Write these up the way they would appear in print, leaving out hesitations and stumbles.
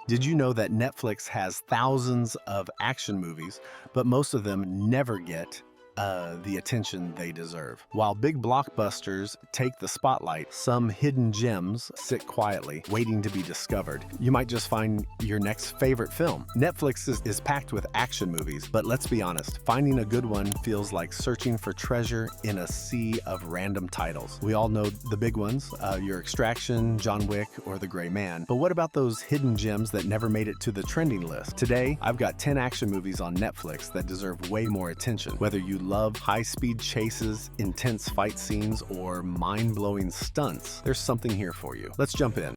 Did you know that Netflix has thousands of action movies, but most of them never get the attention they deserve? While big blockbusters take the spotlight, some hidden gems sit quietly, waiting to be discovered. You might just find your next favorite film. Netflix is packed with action movies, but let's be honest, finding a good one feels like searching for treasure in a sea of random titles. We all know the big ones, your Extraction, John Wick, or The Gray Man. But what about those hidden gems that never made it to the trending list? Today, I've got 10 action movies on Netflix that deserve way more attention. Whether you love high-speed chases, intense fight scenes, or mind-blowing stunts, there's something here for you. Let's jump in.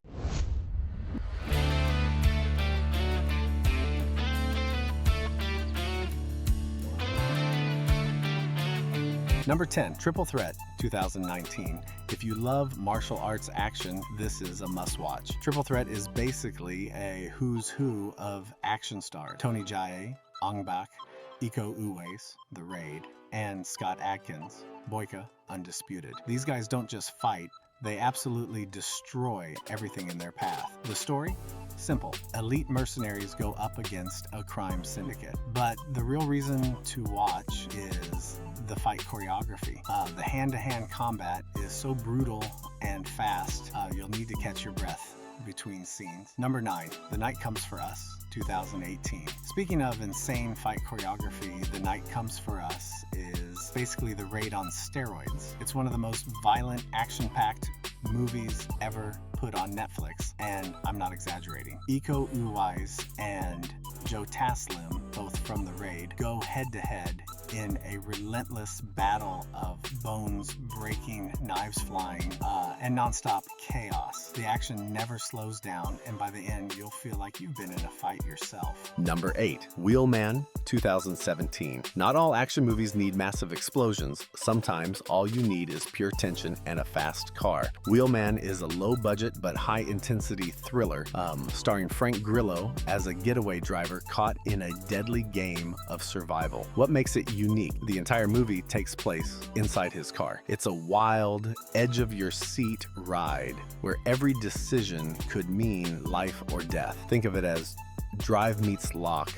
Number 10, Triple Threat, 2019. If you love martial arts action, this is a must-watch. Triple Threat is basically a who's who of action stars. Tony Jaa, Ong Bak, Iko Uwais, The Raid, and Scott Adkins, Boyka, Undisputed. These guys don't just fight, they absolutely destroy everything in their path. The story? Simple. Elite mercenaries go up against a crime syndicate. But the real reason to watch is the fight choreography. The hand-to-hand combat is so brutal and fast, you'll need to catch your breath between scenes. Number 9, The Night Comes for Us, 2018. Speaking of insane fight choreography, The Night Comes for Us is basically The Raid on steroids. It's one of the most violent, action-packed movies ever put on Netflix, and I'm not exaggerating. Iko Uwais and Joe Taslim, both from The Raid, go head-to-head in a relentless battle of bones breaking, knives flying, and nonstop chaos. The action never slows down, and by the end, you'll feel like you've been in a fight yourself. Number 8, Wheelman, 2017. Not all action movies need massive explosions. Sometimes all you need is pure tension and a fast car. Wheelman is a low-budget but high-intensity thriller starring Frank Grillo as a getaway driver caught in a deadly game of survival. What makes it unique? The entire movie takes place inside his car. It's a wild, edge-of-your-seat ride where every decision could mean life or death. Think of it as Drive meets Lock,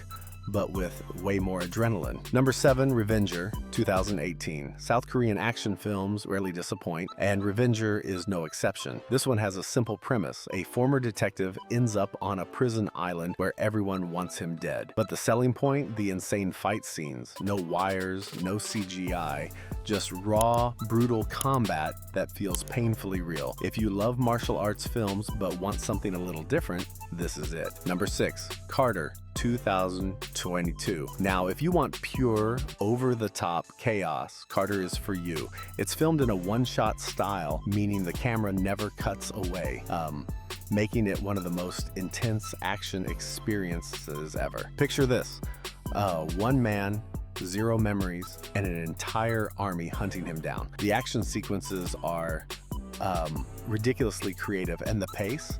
but with way more adrenaline. Number 7, Revenger, 2018. South Korean action films rarely disappoint, and Revenger is no exception. This one has a simple premise. A former detective ends up on a prison island where everyone wants him dead. But the selling point? The insane fight scenes. No wires, no CGI, just raw, brutal combat that feels painfully real. If you love martial arts films but want something a little different, this is it. Number 6, Carter, 2022. Now, if you want pure, over-the-top chaos, Carter is for you. It's filmed in a one-shot style, meaning the camera never cuts away, making it one of the most intense action experiences ever. Picture this, one man, 0 memories, and an entire army hunting him down. The action sequences are ridiculously creative, and the pace,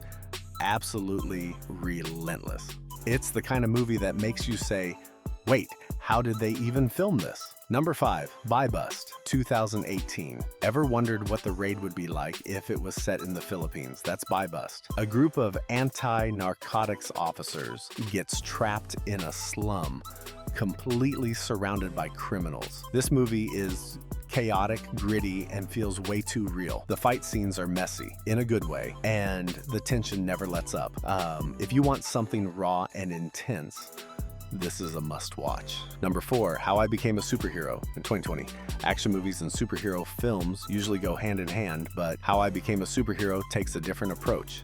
absolutely relentless. It's the kind of movie that makes you say, wait, how did they even film this? Number 5, Buy Bust, 2018. Ever wondered what The Raid would be like if it was set in the Philippines? That's Buy Bust. A group of anti-narcotics officers gets trapped in a slum, completely surrounded by criminals. This movie is chaotic, gritty, and feels way too real. The fight scenes are messy, in a good way, and the tension never lets up. If you want something raw and intense, this is a must-watch. Number 4, How I Became a Superhero, in 2020. Action movies and superhero films usually go hand in hand, but How I Became a Superhero takes a different approach.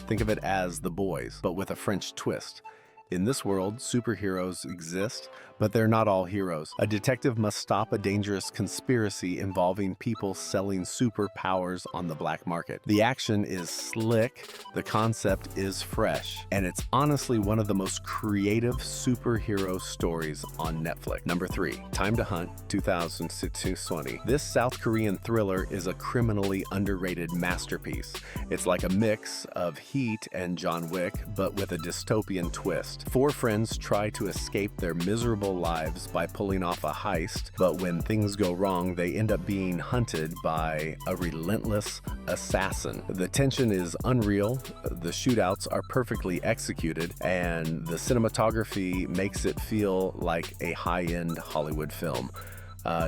Think of it as The Boys, but with a French twist. In this world, superheroes exist, but they're not all heroes. A detective must stop a dangerous conspiracy involving people selling superpowers on the black market. The action is slick, the concept is fresh, and it's honestly one of the most creative superhero stories on Netflix. Number 3, Time to Hunt, 2020. This South Korean thriller is a criminally underrated masterpiece. It's like a mix of Heat and John Wick, but with a dystopian twist. 4 friends try to escape their miserable people lives by pulling off a heist, but when things go wrong, they end up being hunted by a relentless assassin. The tension is unreal, the shootouts are perfectly executed, and the cinematography makes it feel like a high-end Hollywood film.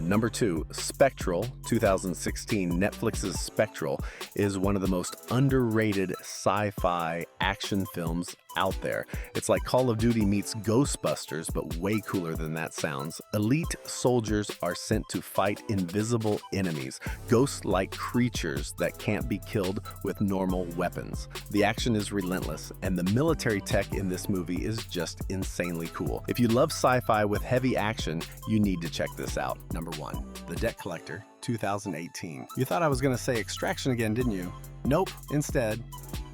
Number 2, Spectral, 2016. Netflix's Spectral is one of the most underrated sci-fi action films out there. It's like Call of Duty meets Ghostbusters, but way cooler than that sounds. Elite soldiers are sent to fight invisible enemies, ghost-like creatures that can't be killed with normal weapons. The action is relentless, and the military tech in this movie is just insanely cool. If you love sci-fi with heavy action, you need to check this out. Number 1, The Debt Collector, 2018. You thought I was going to say Extraction again, didn't you? Nope. Instead,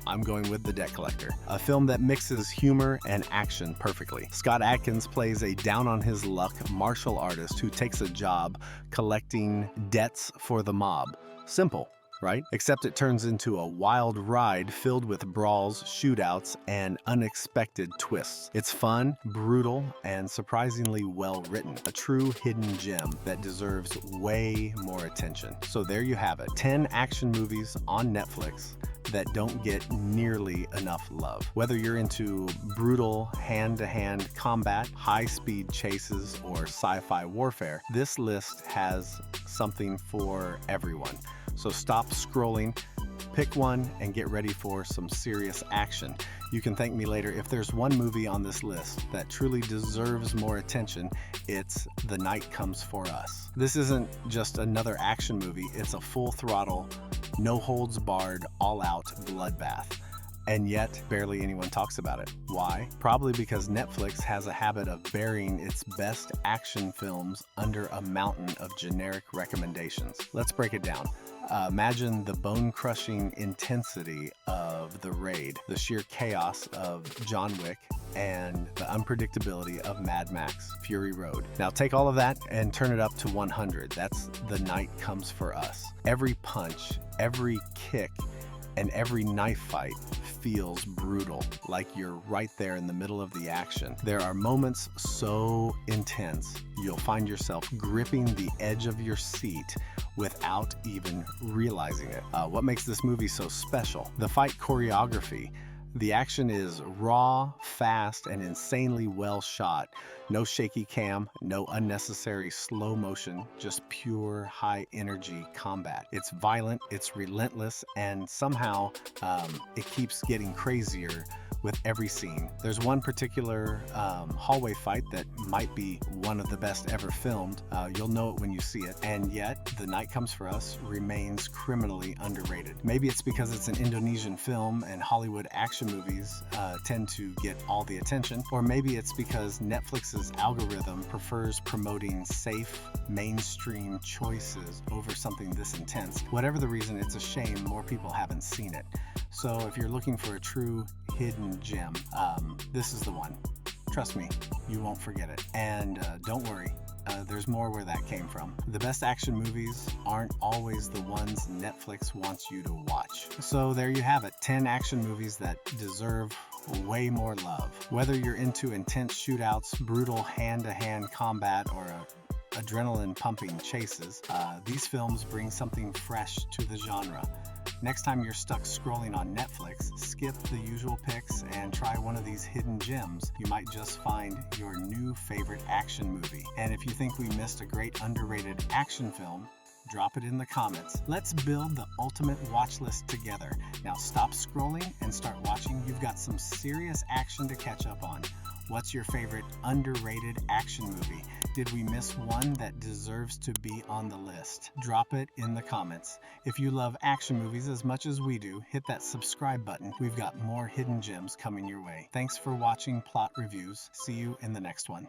I'm going with The Debt Collector, a film that mixes humor and action perfectly. Scott Adkins plays a down-on-his-luck martial artist who takes a job collecting debts for the mob. Simple, right? Except it turns into a wild ride filled with brawls, shootouts, and unexpected twists. It's fun, brutal, and surprisingly well written. A true hidden gem that deserves way more attention. So there you have it, 10 action movies on Netflix that don't get nearly enough love. Whether you're into brutal hand-to-hand combat, high-speed chases, or sci-fi warfare, this list has something for everyone. So stop scrolling, pick one, and get ready for some serious action. You can thank me later. If there's one movie on this list that truly deserves more attention, it's The Night Comes For Us. This isn't just another action movie, it's a full-throttle, no-holds-barred, all-out bloodbath. And yet, barely anyone talks about it. Why? Probably because Netflix has a habit of burying its best action films under a mountain of generic recommendations. Let's break it down. Imagine the bone-crushing intensity of The Raid, the sheer chaos of John Wick, and the unpredictability of Mad Max Fury Road. Now take all of that and turn it up to 100. That's The Night Comes For Us. Every punch, every kick, and every knife fight feels brutal, like you're right there in the middle of the action. There are moments so intense, you'll find yourself gripping the edge of your seat without even realizing it. What makes this movie so special? The fight choreography. The action is raw, fast, and insanely well shot. No shaky cam, no unnecessary slow motion, just pure high energy combat. It's violent, it's relentless, and somehow it keeps getting crazier with every scene. There's one particular hallway fight that might be one of the best ever filmed. You'll know it when you see it. And yet, The Night Comes For Us remains criminally underrated. Maybe it's because it's an Indonesian film and Hollywood action movies tend to get all the attention. Or maybe it's because Netflix's algorithm prefers promoting safe, mainstream choices over something this intense. Whatever the reason, it's a shame more people haven't seen it. So if you're looking for a true hidden gem, this is the one. Trust me, you won't forget it. And don't worry, there's more where that came from. The best action movies aren't always the ones Netflix wants you to watch. So there you have it, 10 action movies that deserve way more love. Whether you're into intense shootouts, brutal hand-to-hand combat, or adrenaline-pumping chases, these films bring something fresh to the genre. Next time you're stuck scrolling on Netflix, skip the usual picks and try one of these hidden gems. You might just find your new favorite action movie. And if you think we missed a great underrated action film, drop it in the comments. Let's build the ultimate watch list together. Now stop scrolling and start watching. You've got some serious action to catch up on. What's your favorite underrated action movie? Did we miss one that deserves to be on the list? Drop it in the comments. If you love action movies as much as we do, hit that subscribe button. We've got more hidden gems coming your way. Thanks for watching Plot Reviews. See you in the next one.